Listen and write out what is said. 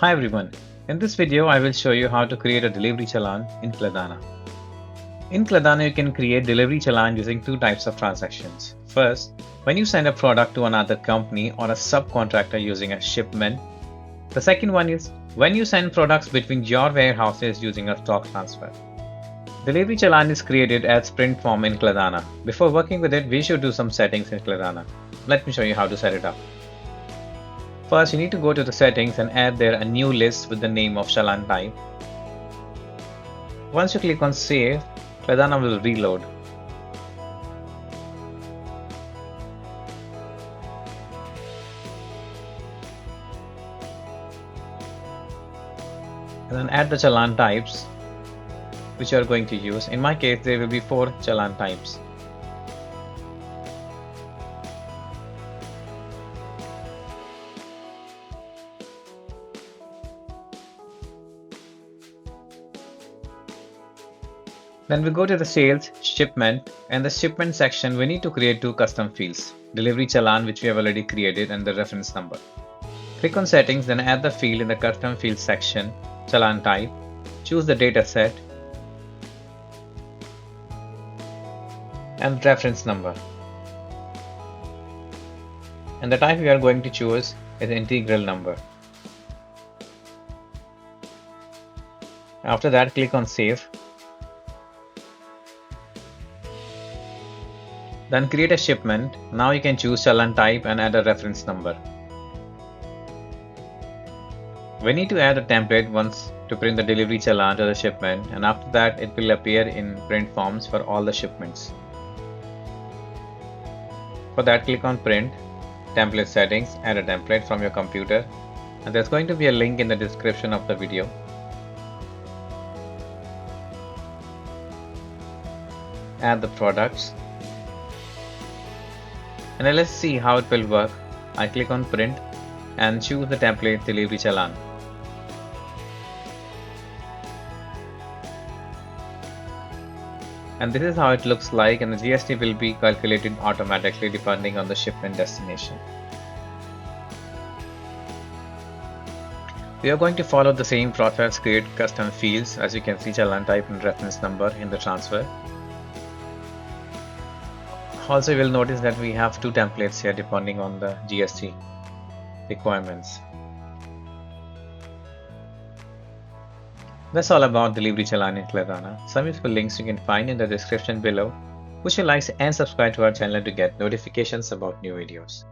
Hi everyone, in this video I will show you how to create a delivery challan in Kladana. In Kladana you can create delivery challan using two types of transactions. First, when you send a product to another company or a subcontractor using a shipment. The second one is when you send products between your warehouses using a stock transfer. Delivery challan is created as print form in Kladana. Before working with it, we should do some settings in Kladana. Let me show you how to set it up. First, you need to go to the settings and add there a new list with the name of challan type. Once you click on save, Kladana will reload. And then add the challan types which you are going to use. In my case, there will be 4 challan types. Then we go to the sales, shipment, and the shipment section we need to create 2 custom fields, delivery challan which we have already created and the reference number. Click on settings, then add the field in the custom field section, challan type, choose the data set and reference number. And the type we are going to choose is integral number. After that, click on save. Then create a shipment. Now you can choose challan type and add a reference number. We need to add a template once to print the delivery challan to the shipment, and after that it will appear in print forms for all the shipments. For that, click on print, template settings, add a template from your computer, and there's going to be a link in the description of the video. Add the products. And now let's see how it will work. I click on print and choose the template delivery challan. And this is how it looks like, and the GST will be calculated automatically depending on the shipment destination. We are going to follow the same process, create custom fields, as you can see challan type and reference number in the transfer. Also, you will notice that we have 2 templates here depending on the GST requirements. That's all about delivery challan in Kladana. Some useful links you can find in the description below. Push your likes and subscribe to our channel to get notifications about new videos.